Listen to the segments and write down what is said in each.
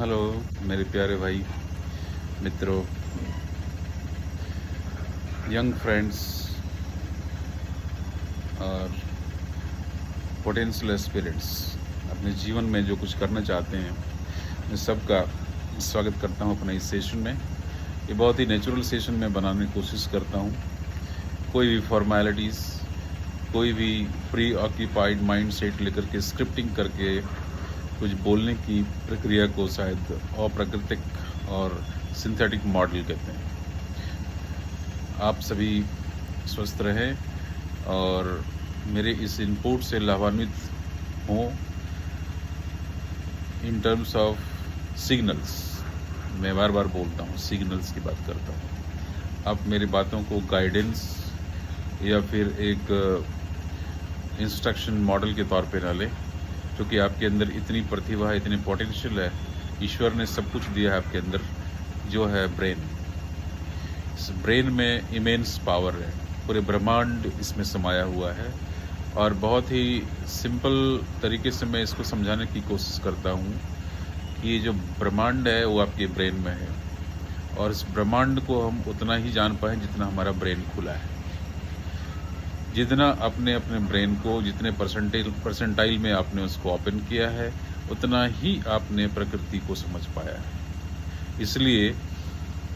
Hello मेरे प्यारे भाई मित्रों, यंग फ्रेंड्स और पोटेंशियल एस्पिरेंट्स अपने जीवन में जो कुछ करना चाहते हैं, मैं सबका स्वागत करता हूं अपने इस सेशन में। ये बहुत ही नेचुरल सेशन में बनाने की कोशिश करता हूं। कोई भी फॉर्मेलिटीज़, कोई भी प्री ऑक्यूपाइड माइंड सेट लेकर के स्क्रिप्टिंग करके कुछ बोलने की प्रक्रिया को शायद अप्राकृतिक और सिंथेटिक मॉडल कहते हैं। आप सभी स्वस्थ रहें और मेरे इस इनपुट से लाभान्वित हों। इन टर्म्स ऑफ सिग्नल्स, मैं बार बार बोलता हूँ, सिग्नल्स की बात करता हूँ। आप मेरी बातों को गाइडेंस या फिर एक इंस्ट्रक्शन मॉडल के तौर पे ना लें, क्योंकि आपके अंदर इतनी प्रतिभा है, इतनी पोटेंशियल है। ईश्वर ने सब कुछ दिया है आपके अंदर, जो है ब्रेन। इस ब्रेन में इमेंस पावर है, पूरे ब्रह्मांड इसमें समाया हुआ है। और बहुत ही सिंपल तरीके से मैं इसको समझाने की कोशिश करता हूँ कि ये जो ब्रह्मांड है वो आपके ब्रेन में है, और इस ब्रह्मांड को हम उतना ही जान पाएँ जितना हमारा ब्रेन खुला है। जितना आपने अपने ब्रेन को जितने परसेंटाइल में आपने उसको ओपन किया है, उतना ही आपने प्रकृति को समझ पाया है। इसलिए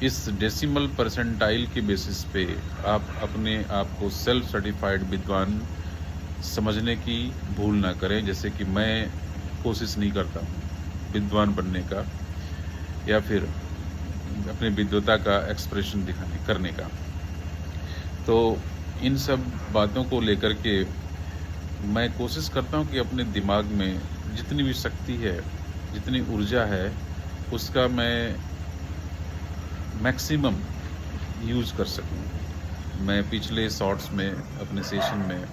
इस डेसिमल परसेंटाइल के बेसिस पे आप अपने आप को सेल्फ सर्टिफाइड विद्वान समझने की भूल ना करें। जैसे कि मैं कोशिश नहीं करता हूँ विद्वान बनने का या फिर अपनी विद्वता का एक्सप्रेशन करने का। तो इन सब बातों को लेकर के मैं कोशिश करता हूँ कि अपने दिमाग में जितनी भी शक्ति है, जितनी ऊर्जा है, उसका मैं मैक्सिमम यूज़ कर सकूँ। मैं पिछले शॉर्ट्स में अपने सेशन में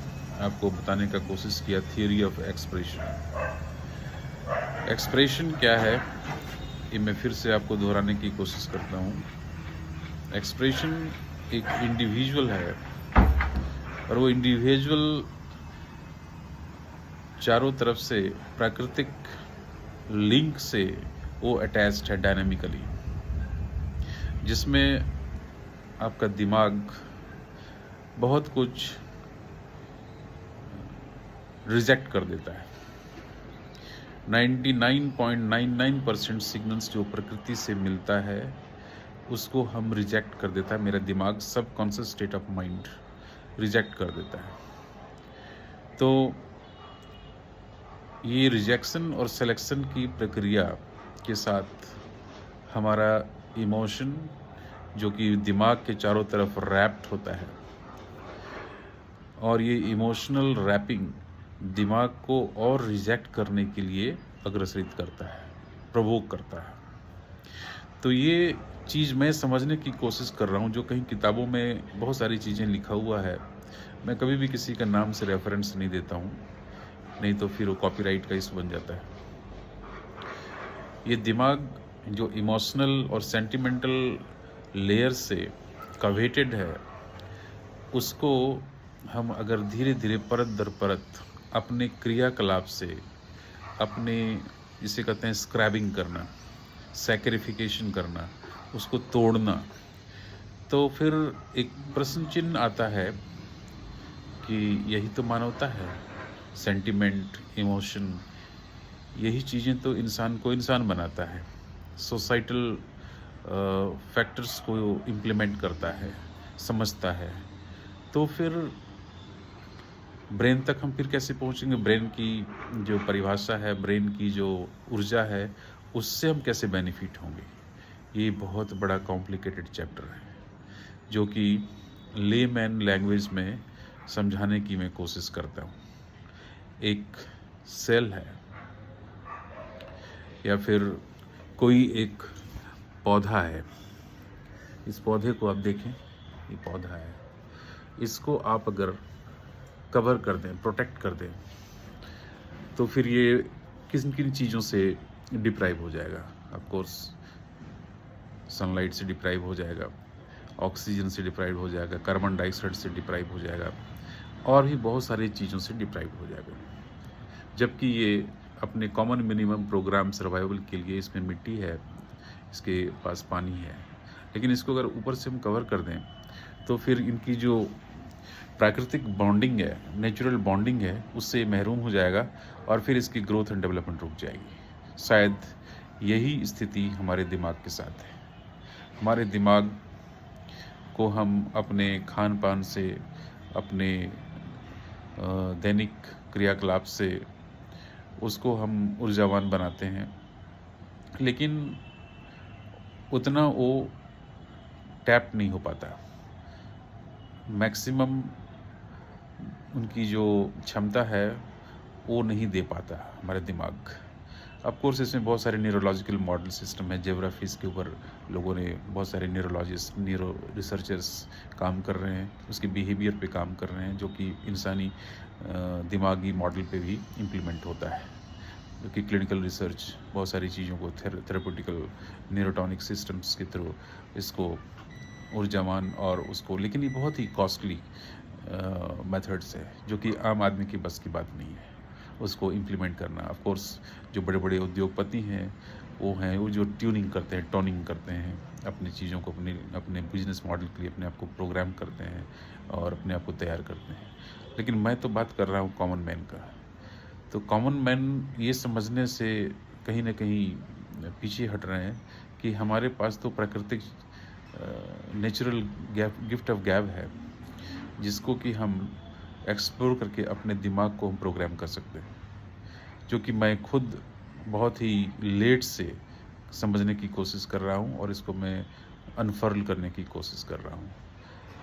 आपको बताने का कोशिश किया थियरी ऑफ एक्सप्रेशन। एक्सप्रेशन क्या है, ये मैं फिर से आपको दोहराने की कोशिश करता हूँ। एक्सप्रेशन एक इंडिविजुअल है, और वो इंडिविजुअल चारों तरफ से प्राकृतिक लिंक से वो अटैच्ड है डायनामिकली, जिसमें आपका दिमाग बहुत कुछ रिजेक्ट कर देता है। 99.99% सिग्नल्स जो प्रकृति से मिलता है उसको हम रिजेक्ट कर देता है। मेरा दिमाग subconscious state of mind reject कर देता है। तो ये रिजेक्शन और सिलेक्शन की प्रक्रिया के साथ हमारा इमोशन, जो कि दिमाग के चारों तरफ रैप्ड होता है, और ये इमोशनल रैपिंग दिमाग को और रिजेक्ट करने के लिए अग्रसरित करता है, प्रोवोक करता है। तो ये चीज़ मैं समझने की कोशिश कर रहा हूँ, जो कहीं किताबों में बहुत सारी चीज़ें लिखा हुआ है। मैं कभी भी किसी का नाम से रेफरेंस नहीं देता हूँ, नहीं तो फिर वो कॉपीराइट का इशू बन जाता है। ये दिमाग जो इमोशनल और सेंटिमेंटल लेयर से कवेटेड है, उसको हम अगर धीरे धीरे परत दर परत अपने क्रियाकलाप से, अपने जिसे कहते हैं स्क्रैबिंग करना, सैक्रिफिकेशन करना, उसको तोड़ना, तो फिर एक प्रश्न चिन्ह आता है कि यही तो मानवता है। सेंटिमेंट, इमोशन, यही चीज़ें तो इंसान को इंसान बनाता है, सोसाइटल फैक्टर्स को इम्प्लीमेंट करता है, समझता है। तो फिर ब्रेन तक हम फिर कैसे पहुंचेंगे? ब्रेन की जो परिभाषा है, ब्रेन की जो ऊर्जा है, उससे हम कैसे बेनिफिट होंगे? ये बहुत बड़ा कॉम्प्लिकेटेड चैप्टर है, जो कि लेमैन लैंग्वेज में समझाने की मैं कोशिश करता हूँ। एक सेल है या फिर कोई एक पौधा है। इस पौधे को आप देखें, ये पौधा है, इसको आप अगर कवर कर दें, प्रोटेक्ट कर दें, तो फिर ये किन किन चीज़ों से डिप्राइव हो जाएगा? ऑफ कोर्स सनलाइट से डिप्राइव हो जाएगा, ऑक्सीजन से डिप्राइव हो जाएगा, कार्बन डाइऑक्साइड से डिप्राइव हो जाएगा, और भी बहुत सारी चीज़ों से डिप्राइव हो जाएगा। जबकि ये अपने कॉमन मिनिमम प्रोग्राम सर्वाइवल के लिए इसमें मिट्टी है, इसके पास पानी है, लेकिन इसको अगर ऊपर से हम कवर कर दें तो फिर इनकी जो प्राकृतिक बॉन्डिंग है, नेचुरल बॉन्डिंग है, उससे महरूम हो जाएगा और फिर इसकी ग्रोथ एंड डेवलपमेंट रुक जाएगी। शायद यही स्थिति हमारे दिमाग के साथ है। हमारे दिमाग को हम अपने खान पान से, अपने दैनिक क्रियाकलाप से उसको हम ऊर्जावान बनाते हैं, लेकिन उतना वो टैप नहीं हो पाता। मैक्सिमम उनकी जो क्षमता है वो नहीं दे पाता हमारे दिमाग। ऑफ कोर्स इसमें बहुत सारे न्यूरोलॉजिकल मॉडल सिस्टम है, ज्योग्राफीज़ के ऊपर लोगों ने बहुत सारे न्यूरोलॉजिस्ट, न्यूरो रिसर्चर्स काम कर रहे हैं, उसके बिहेवियर पे काम कर रहे हैं, जो कि इंसानी दिमागी मॉडल पे भी इम्प्लीमेंट होता है, जो कि क्लिनिकल रिसर्च बहुत सारी चीज़ों को थेरेपेटिकल न्यूरोटॉनिक सिस्टम्स के थ्रू इसको ऊर्जावान और उसको, लेकिन ये बहुत ही कॉस्टली मेथड्स है जो कि आम आदमी की बस की बात नहीं है उसको इम्प्लीमेंट करना। ऑफ कोर्स जो बड़े बड़े उद्योगपति हैं वो जो ट्यूनिंग करते हैं, टोनिंग करते हैं अपनी चीज़ों को, अपने बिजनेस मॉडल के लिए अपने आप को प्रोग्राम करते हैं और अपने आप को तैयार करते हैं। लेकिन मैं तो बात कर रहा हूँ कॉमन मैन का। तो कॉमन मैन ये समझने से कहीं ना कहीं पीछे हट रहे हैं कि हमारे पास तो प्राकृतिक नेचुरल गिफ्ट ऑफ गैब है, जिसको कि हम एक्सप्लोर करके अपने दिमाग को हम प्रोग्राम कर सकते हैं, जो कि मैं खुद बहुत ही लेट से समझने की कोशिश कर रहा हूँ और इसको मैं अनफर्ल करने की कोशिश कर रहा हूँ।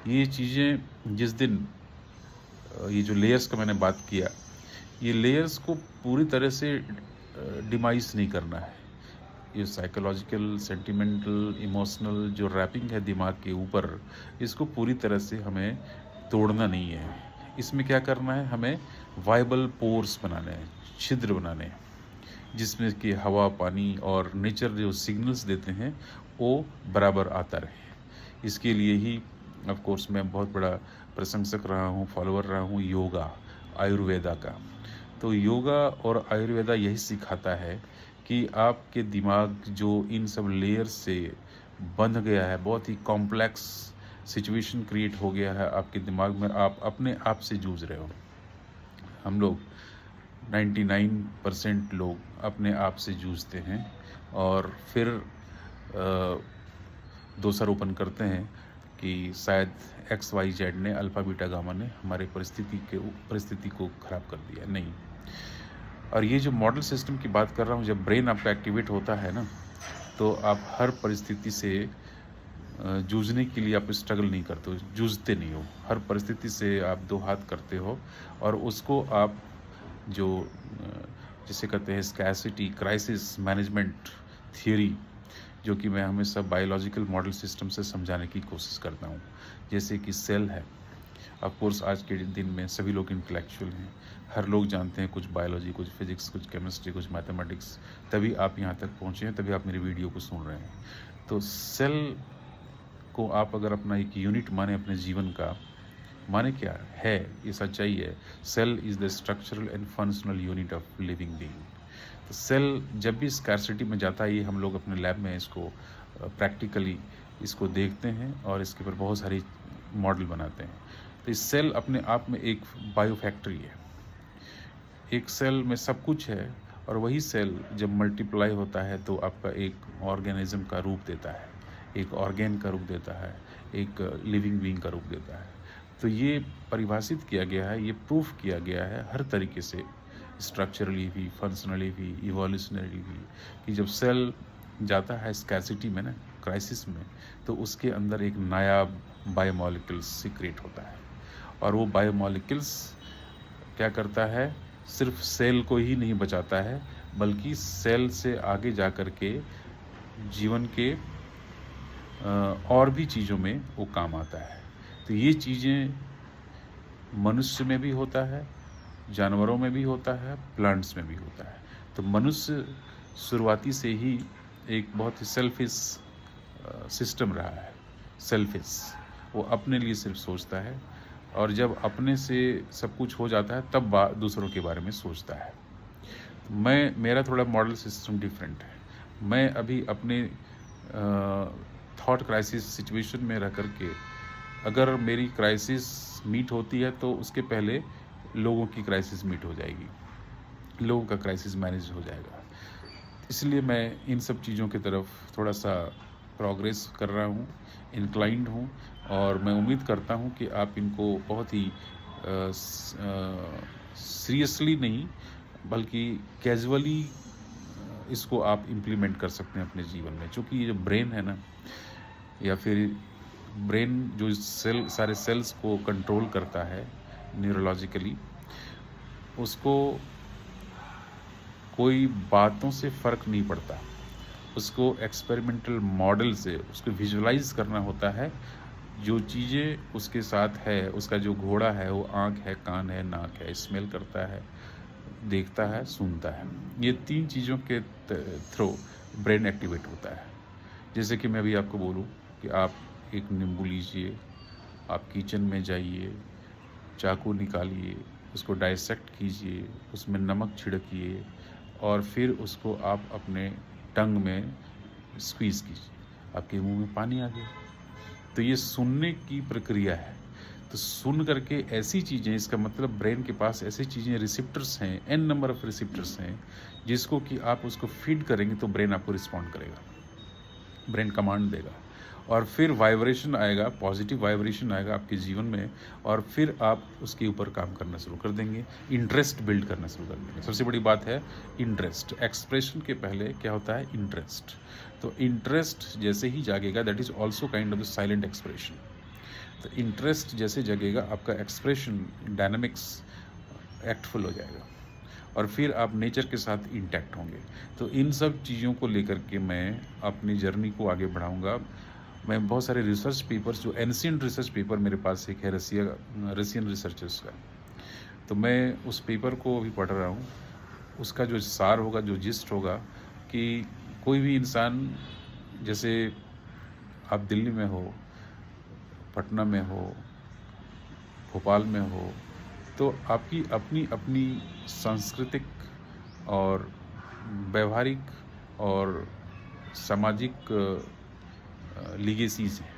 ये चीज़ें जिस दिन ये जो लेयर्स का मैंने बात किया, ये लेयर्स को पूरी तरह से डिमाइस नहीं करना है। ये साइकोलॉजिकल, सेंटिमेंटल, इमोशनल जो रैपिंग है दिमाग के ऊपर, इसको पूरी तरह से हमें तोड़ना नहीं है। इसमें क्या करना है, हमें वाइबल पोर्स बनाने हैं, छिद्र बनाने हैं, जिसमें कि हवा, पानी और नेचर जो सिग्नल्स देते हैं वो बराबर आता रहे। इसके लिए ही ऑफ कोर्स मैं बहुत बड़ा प्रशंसक रहा हूँ, फॉलोअर रहा हूँ योगा, आयुर्वेदा का। तो योगा और आयुर्वेदा यही सिखाता है कि आपके दिमाग जो इन सब लेयर्स से बंध गया है, बहुत ही कॉम्प्लेक्स सिचुएशन क्रिएट हो गया है आपके दिमाग में, आप अपने आप से जूझ रहे हो। हम लोग 99% लोग अपने आप से जूझते हैं और फिर दोषारोपण करते हैं कि शायद XYZ ने, अल्फ़ा बीटा गामा ने हमारे परिस्थिति को ख़राब कर दिया। नहीं। और ये जो मॉडल सिस्टम की बात कर रहा हूँ, जब ब्रेन आपका एक्टिवेट होता है ना, तो आप हर परिस्थिति से जूझने के लिए आप स्ट्रगल नहीं करते हो, जूझते नहीं हो। हर परिस्थिति से आप दो हाथ करते हो और उसको आप जो जिसे कहते हैं स्कैसिटी क्राइसिस मैनेजमेंट थियरी, जो कि मैं हमेशा बायोलॉजिकल मॉडल सिस्टम से समझाने की कोशिश करता हूँ। जैसे कि सेल है, ऑफ कोर्स आज के दिन में सभी लोग इंटेलेक्चुअल हैं, हर लोग जानते हैं कुछ बायोलॉजी, कुछ फिजिक्स, कुछ केमिस्ट्री, कुछ मैथमेटिक्स, तभी आप यहाँ तक पहुँचे हैं, तभी आप मेरी वीडियो को सुन रहे हैं। तो सेल को आप अगर अपना एक यूनिट माने अपने जीवन का, माने क्या है, ये सच्चाई है। Cell is the structural and functional unit of living being. तो सेल जब भी स्कैर्सिटी में जाता है, ये हम लोग अपने लैब में इसको प्रैक्टिकली इसको देखते हैं और इसके ऊपर बहुत सारी मॉडल बनाते हैं। तो इस सेल अपने आप में एक बायो फैक्ट्री है। एक सेल में सब कुछ है और वही सेल जब मल्टीप्लाई होता है तो आपका एक ऑर्गेनिज्म का रूप देता है, एक ऑर्गेन का रूप देता है, एक लिविंग बीइंग का रूप देता है। तो ये परिभाषित किया गया है, ये प्रूफ किया गया है हर तरीके से, स्ट्रक्चरली भी, फंक्शनली भी, इवोल्यूशनरी भी, कि जब सेल जाता है स्कैसिटी में ना, क्राइसिस में, तो उसके अंदर एक नया बायोमॉलिक्यूल्स सीक्रेट होता है। और वो बायोमॉलिक्यूल्स क्या करता है, सिर्फ सेल को ही नहीं बचाता है, बल्कि सेल से आगे जा कर के जीवन के और भी चीज़ों में वो काम आता है। तो ये चीज़ें मनुष्य में भी होता है, जानवरों में भी होता है, प्लांट्स में भी होता है। तो मनुष्य शुरुआती से ही एक बहुत ही सेल्फिश सिस्टम रहा है। सेल्फिश, वो अपने लिए सिर्फ सोचता है और जब अपने से सब कुछ हो जाता है तब दूसरों के बारे में सोचता है। मेरा थोड़ा मॉडल सिस्टम डिफरेंट है। मैं अभी अपने थॉट क्राइसिस सिचुएशन में रह करके, अगर मेरी क्राइसिस मीट होती है तो उसके पहले लोगों की क्राइसिस मीट हो जाएगी, लोगों का क्राइसिस मैनेज हो जाएगा। इसलिए मैं इन सब चीज़ों की तरफ थोड़ा सा प्रोग्रेस कर रहा हूँ, इंक्लाइंड हूँ, और मैं उम्मीद करता हूँ कि आप इनको बहुत ही सीरियसली नहीं बल्कि कैजुअली इसको आप इम्प्लीमेंट कर सकते हैं अपने जीवन में। क्योंकि ये जो ब्रेन है ना, या फिर ब्रेन जो सारे सेल्स को कंट्रोल करता है न्यूरोलॉजिकली, उसको कोई बातों से फ़र्क नहीं पड़ता। उसको एक्सपेरिमेंटल मॉडल से उसको विजुअलाइज करना होता है। जो चीज़ें उसके साथ है, उसका जो घोड़ा है, वो आँख है, कान है, नाक है, स्मेल करता है, देखता है, सुनता है। ये 3 चीज़ों के थ्रू ब्रेन एक्टिवेट होता है। जैसे कि मैं अभी आपको बोलूँ कि आप एक नींबू लीजिए, आप किचन में जाइए, चाकू निकालिए, उसको डाइसेक्ट कीजिए, उसमें नमक छिड़किए और फिर उसको आप अपने टंग में स्क्वीज़ कीजिए, आपके मुंह में पानी आ गया। तो ये सुनने की प्रक्रिया है। तो सुन करके ऐसी चीज़ें, इसका मतलब ब्रेन के पास ऐसी चीज़ें, रिसेप्टर्स हैं, n नंबर ऑफ रिसेप्टर्स हैं, जिसको कि आप उसको फीड करेंगे तो ब्रेन आपको रिस्पॉन्ड करेगा, ब्रेन कमांड देगा, और फिर वाइब्रेशन आएगा, पॉजिटिव वाइब्रेशन आएगा आपके जीवन में, और फिर आप उसके ऊपर काम करना शुरू कर देंगे, इंटरेस्ट बिल्ड करना शुरू कर देंगे। सबसे बड़ी बात है इंटरेस्ट। एक्सप्रेशन के पहले क्या होता है? इंटरेस्ट। तो इंटरेस्ट जैसे ही जागेगा, that is also kind of the silent expression. तो इंटरेस्ट जैसे जगेगा, आपका एक्सप्रेशन डायनामिक्स एक्टफुल हो जाएगा, और फिर आप नेचर के साथ इंटैक्ट होंगे। तो इन सब चीज़ों को लेकर के मैं अपनी जर्नी को आगे बढ़ाऊंगा। मैं बहुत सारे रिसर्च पेपर्स, जो एंशिएंट रिसर्च पेपर मेरे पास एक है रशियन रिसर्चर्स का, तो मैं उस पेपर को अभी पढ़ रहा हूँ। उसका जो सार होगा, जो जिस्ट होगा, कि कोई भी इंसान, जैसे आप दिल्ली में हो, पटना में हो, भोपाल में हो, तो आपकी अपनी अपनी सांस्कृतिक और व्यवहारिक और सामाजिक लीगेसीज हैं।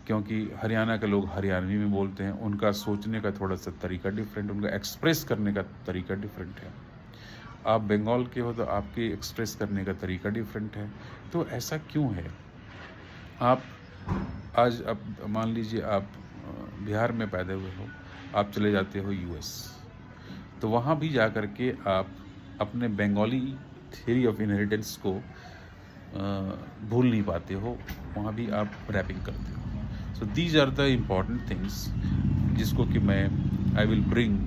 क्योंकि हरियाणा के लोग हरियाणवी में बोलते हैं, उनका सोचने का थोड़ा सा तरीका डिफरेंट, उनका एक्सप्रेस करने का तरीका डिफरेंट है। आप बंगाल के हो तो आपके एक्सप्रेस करने का तरीका डिफरेंट है। तो ऐसा क्यों है? आप आज, अब मान लीजिए आप बिहार में पैदा हुए हो, आप चले जाते हो यूएस, तो वहाँ भी जा कर के आप अपने बंगाली थ्योरी ऑफ इनहेरिटेंस को भूल नहीं पाते हो, वहाँ भी आप रैपिंग करते हो। So these are the important things जिसको कि मैं I will bring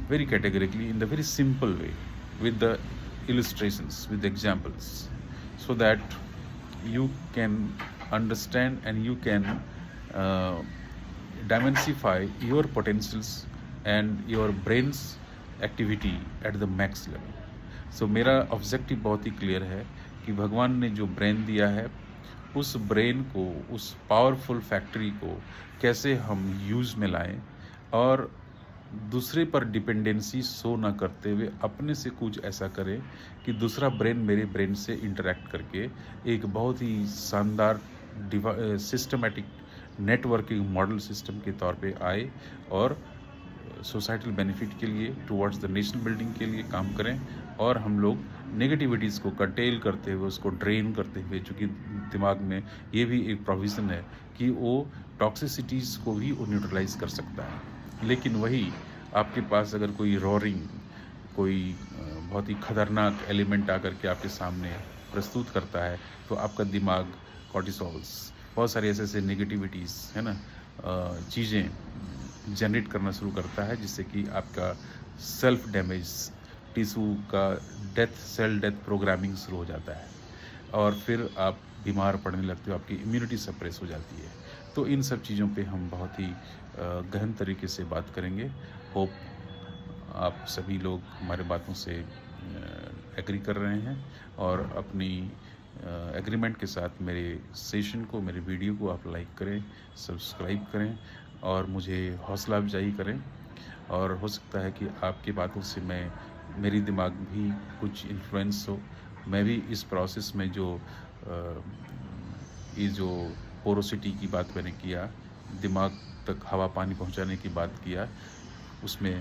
very categorically in the very simple way, with the illustrations, with examples, so that you can understand and you can dimensify your potentials and your brain's activity at the max level. So मेरा objective बहुत ही clear है कि भगवान ने जो brain दिया है, उस ब्रेन को, उस पावरफुल फैक्ट्री को कैसे हम यूज़ में लाएं, और दूसरे पर डिपेंडेंसी शो ना करते हुए अपने से कुछ ऐसा करें कि दूसरा ब्रेन मेरे ब्रेन से इंटरेक्ट करके एक बहुत ही शानदार सिस्टमेटिक नेटवर्किंग मॉडल सिस्टम के तौर पे आए, और सोसाइटल बेनिफिट के लिए, टुवर्ड्स द नेशनल बिल्डिंग के लिए काम करें, और हम लोग नेगेटिविटीज़ को कर्टेल करते हुए, उसको ड्रेन करते हुए, चूँकि दिमाग में ये भी एक प्रोविज़न है कि वो टॉक्सिसिटीज़ को भी वो न्यूट्रलाइज कर सकता है। लेकिन वही आपके पास अगर कोई रोरिंग, कोई बहुत ही खतरनाक एलिमेंट आकर के आपके सामने प्रस्तुत करता है, तो आपका दिमाग कॉर्टिसोल्स, बहुत सारी ऐसे नेगेटिविटीज़ है ना, चीज़ें जनरेट करना शुरू करता है, जिससे कि आपका सेल्फ डैमेज, टिश्यू का डेथ, सेल डेथ प्रोग्रामिंग शुरू हो जाता है, और फिर आप बीमार पड़ने लगते हो, आपकी इम्यूनिटी सप्रेस हो जाती है। तो इन सब चीज़ों पे हम बहुत ही गहन तरीके से बात करेंगे। होप आप सभी लोग हमारे बातों से एग्री कर रहे हैं, और अपनी एग्रीमेंट के साथ मेरे सेशन को, मेरे वीडियो को आप लाइक करें, सब्सक्राइब करें, और मुझे हौसला अफजाई करें। और हो सकता है कि आपकी बातों से मैं मेरी दिमाग भी कुछ इन्फ्लुएंस हो, मैं भी इस प्रोसेस में जो ये जो पोरोसिटी की बात मैंने किया, दिमाग तक हवा पानी पहुंचाने की बात किया, उसमें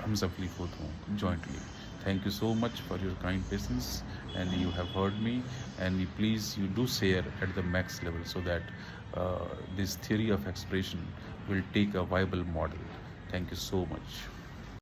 हम सफलीकृत हों jointly. Thank you so much for your kind patience, and you have heard me, and please you do share at the max level so that this theory of expression will take a viable model. Thank you so much.